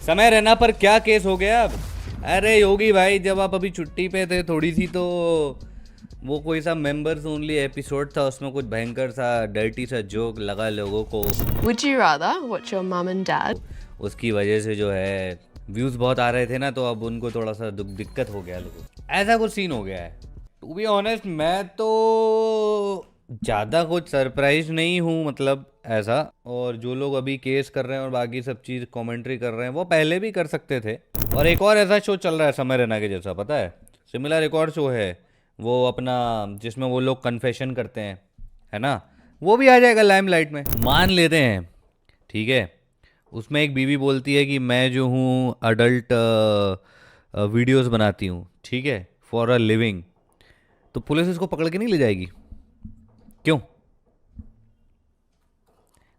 समय रैना पर क्या केस हो गया अब? अरे योगी भाई, जब आप अभी छुट्टी पे थे थोड़ी सी, तो वो कोई सा मेंबर्स ओनली एपिसोड था, उसमें कुछ भयंकर सा डर्टी सा जोक लगा लोगों को। Would you rather watch your mum and dad? उसकी वजह से जो है व्यूज बहुत आ रहे थे ना, तो अब उनको थोड़ा सा दिक्कत हो गया लोगों को, ऐसा कुछ सीन हो गया है। टू बी ऑनेस्ट, मैं तो ज़्यादा कुछ सरप्राइज नहीं हूँ, मतलब ऐसा। और जो लोग अभी केस कर रहे हैं और बाकी सब चीज़ कमेंट्री कर रहे हैं, वो पहले भी कर सकते थे। और एक और ऐसा शो चल रहा है समय रैना के जैसा, पता है, सिमिलर एक और शो है वो अपना, जिसमें वो लोग कन्फेशन करते हैं, है ना, वो भी आ जाएगा लाइमलाइट में। मान लेते हैं, ठीक है, उसमें एक बीवी बोलती है कि मैं जो हूँ अडल्ट वीडियोस बनाती हूँ, ठीक है, फॉर अ लिविंग, तो पुलिस इसको पकड़ के नहीं ले जाएगी? क्यों?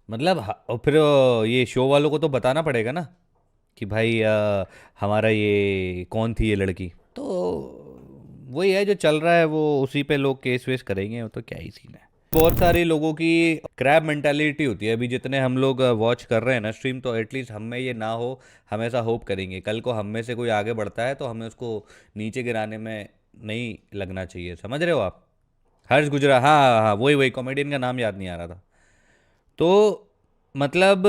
मतलब और फिर ये शो वालों को तो बताना पड़ेगा ना कि भाई हमारा ये कौन थी ये लड़की। तो वही है जो चल रहा है, वो उसी पे लोग केस वेस करेंगे, वो तो क्या ही सीन है। बहुत सारे लोगों की क्रैब मेंटालिटी होती है। अभी जितने हम लोग वॉच कर रहे हैं ना स्ट्रीम, तो एटलीस्ट हम में ये ना हो, हमेशा होप करेंगे कल को हम में से कोई आगे बढ़ता है तो हमें उसको नीचे गिराने में नहीं लगना चाहिए, समझ रहे हो आप? हर्ष गुजरा, हाँ हाँ हाँ, वही वही कॉमेडियन का नाम याद नहीं आ रहा था। तो मतलब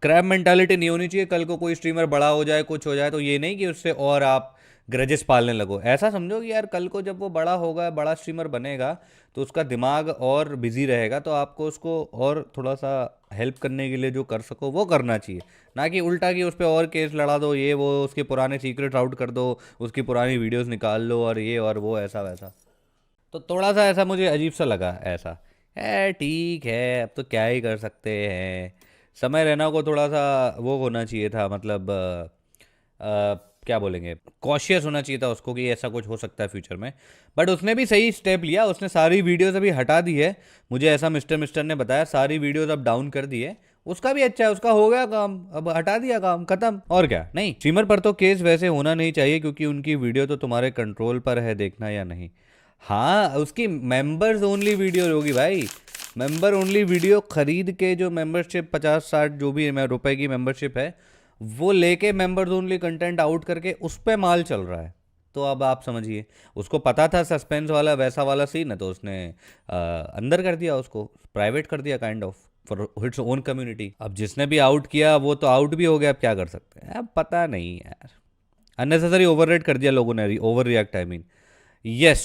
क्रैब मेंटालिटी नहीं होनी चाहिए। कल को कोई स्ट्रीमर बड़ा हो जाए, कुछ हो जाए, तो ये नहीं कि उससे और आप ग्रजेस पालने लगो। ऐसा समझो कि यार कल को जब वो बड़ा होगा, बड़ा स्ट्रीमर बनेगा, तो उसका दिमाग और बिजी रहेगा, तो आपको उसको और थोड़ा सा हेल्प करने के लिए जो कर सको वो करना चाहिए, ना कि उल्टा कि उस पर और केस लड़ा दो, ये वो, उसके पुराने सीक्रेट आउट कर दो, उसकी पुरानी वीडियोस निकाल लो और ये और वो, ऐसा वैसा। तो थोड़ा सा ऐसा मुझे अजीब सा लगा ऐसा। है ठीक है, अब तो क्या ही कर सकते हैं। समय रैना को थोड़ा सा वो होना चाहिए था, मतलब क्या बोलेंगे, कॉशियस होना चाहिए था उसको कि ऐसा कुछ हो सकता है फ्यूचर में। बट उसने भी सही स्टेप लिया, उसने सारी वीडियोस अभी हटा दी है। मुझे ऐसा मिस्टर मिस्टर ने बताया, सारी वीडियोस अब डाउन कर दी है। उसका भी अच्छा है, उसका हो गया काम, अब हटा दिया काम, खत्म। और क्या, नहीं स्ट्रीमर पर तो केस वैसे होना नहीं चाहिए, क्योंकि उनकी वीडियो तो तुम्हारे कंट्रोल पर है देखना या नहीं। हाँ, उसकी मेंबर्स ओनली वीडियो होगी भाई, मेंबर ओनली वीडियो खरीद के, जो मेंबरशिप 50-60 जो भी रुपए की मेंबरशिप है, वो लेके मेंबर्स ओनली कंटेंट आउट करके उस पे माल चल रहा है। तो अब आप समझिए, उसको पता था सस्पेंस वाला वैसा वाला सीन है, तो उसने अंदर कर दिया, उसको प्राइवेट कर दिया, kind of for its own community. अब जिसने भी आउट किया वो तो आउट भी हो गया, अब क्या कर सकते हैं, अब पता नहीं यार। अननेसेसरी ओवर रेट कर दिया लोगों ने, over react I mean. Yes,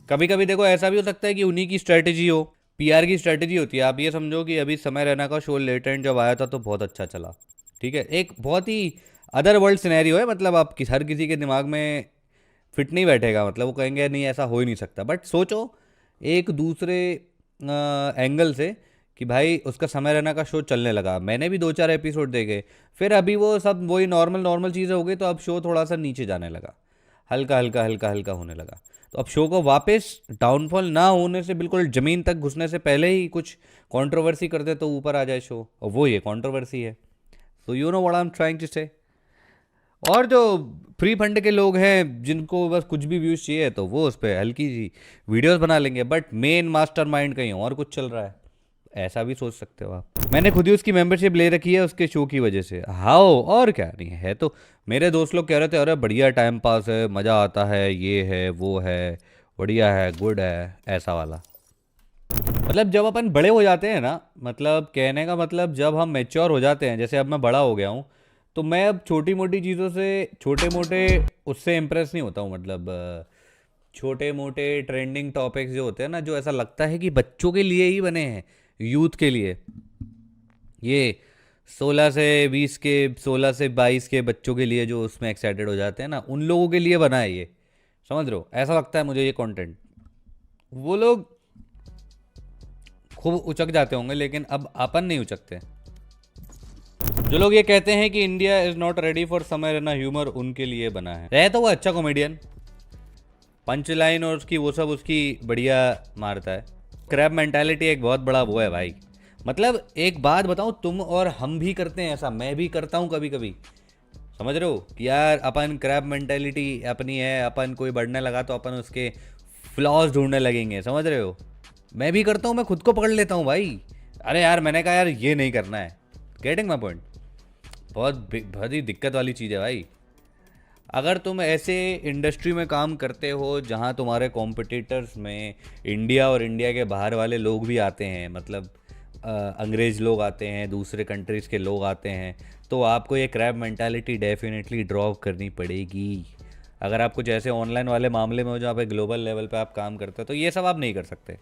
कभी कभी देखो ऐसा भी हो सकता है कि उन्हीं की स्ट्रेटेजी हो, पीआर की स्ट्रेटेजी होती है। आप ये समझो कि अभी समय रैना का शो लेटेंट जब आया था तो बहुत अच्छा चला, ठीक है, एक बहुत ही अदर वर्ल्ड सिनेरियो है, मतलब आप हर किसी के दिमाग में फिट नहीं बैठेगा, मतलब वो कहेंगे नहीं ऐसा हो ही नहीं सकता। बट सोचो एक दूसरे एंगल से कि भाई उसका समय रैना का शो चलने लगा, मैंने भी 2-4 एपिसोड देखे, फिर अभी वो सब वही नॉर्मल नॉर्मल चीज़ें हो गई, तो अब शो थोड़ा सा नीचे जाने लगा, हल्का हल्का हल्का हल्का होने लगा। तो अब शो को वापस डाउनफॉल ना होने से, बिल्कुल ज़मीन तक घुसने से पहले ही कुछ कंट्रोवर्सी कर दे तो ऊपर आ जाए शो, और वो ये कंट्रोवर्सी है। So you know what I am trying to say. और जो फ्री फंड के लोग हैं जिनको बस कुछ भी व्यूज़ चाहिए, तो वो उस पर हल्की सी वीडियोस बना लेंगे, बट मेन मास्टरमाइंड कहीं और कुछ चल रहा है, ऐसा भी सोच सकते हो आप। मैंने खुद ही उसकी मेंबरशिप ले रखी है उसके शो की वजह से। हाओ, और क्या नहीं है, तो मेरे दोस्त लोग कह रहे थे अरे बढ़िया टाइम पास है, मज़ा आता है, ये है वो है, बढ़िया है, गुड है, ऐसा वाला। मतलब जब अपन बड़े हो जाते हैं ना, मतलब कहने का मतलब जब हम मैच्योर हो जाते हैं, जैसे अब मैं बड़ा हो गया हूँ, तो मैं अब छोटी मोटी चीज़ों से, छोटे मोटे उससे इम्प्रेस नहीं होता हूँ। मतलब छोटे मोटे ट्रेंडिंग टॉपिक्स जो होते हैं ना, जो ऐसा लगता है कि बच्चों के लिए ही बने हैं, यूथ के लिए, ये 16 से 22 के बच्चों के लिए जो उसमें एक्साइटेड हो जाते हैं ना, उन लोगों के लिए बना है ये, समझ रहे हो? ऐसा लगता है मुझे ये कंटेंट। वो लोग खूब उचक जाते होंगे, लेकिन अब अपन नहीं उचकते। जो लोग ये कहते हैं कि India is not ready for समय रैना ह्यूमर, उनके लिए बना है। रहे तो वो अच्छा कॉमेडियन, पंच लाइन और उसकी वो सब उसकी बढ़िया मारता है। क्रैब मेंटालिटी एक बहुत बड़ा वो है भाई। मतलब एक बात बताऊं, तुम और हम भी करते हैं ऐसा, मैं भी करता हूं कभी कभी, समझ रहे हो कि यार अपन क्रैब मेंटालिटी अपनी है, अपन कोई बढ़ने लगा तो अपन उसके फ्लॉज ढूंढने लगेंगे, समझ रहे हो? मैं भी करता हूँ, मैं खुद को पकड़ लेता हूँ भाई। अरे यार मैंने कहा यार ये नहीं करना है, गेटिंग माई पॉइंट। बहुत ही दिक्कत वाली चीज़ है भाई। अगर तुम ऐसे इंडस्ट्री में काम करते हो जहाँ तुम्हारे कॉम्पिटिटर्स में इंडिया और इंडिया के बाहर वाले लोग भी आते हैं, मतलब अंग्रेज़ लोग आते हैं, दूसरे कंट्रीज़ के लोग आते हैं, तो आपको ये क्रैब मेंटालिटी डेफिनेटली ड्रॉप करनी पड़ेगी। अगर आप कुछ ऐसे ऑनलाइन वाले मामले में हो जहाँ पे ग्लोबल लेवल पे आप काम करते हो, तो ये सब आप नहीं कर सकते।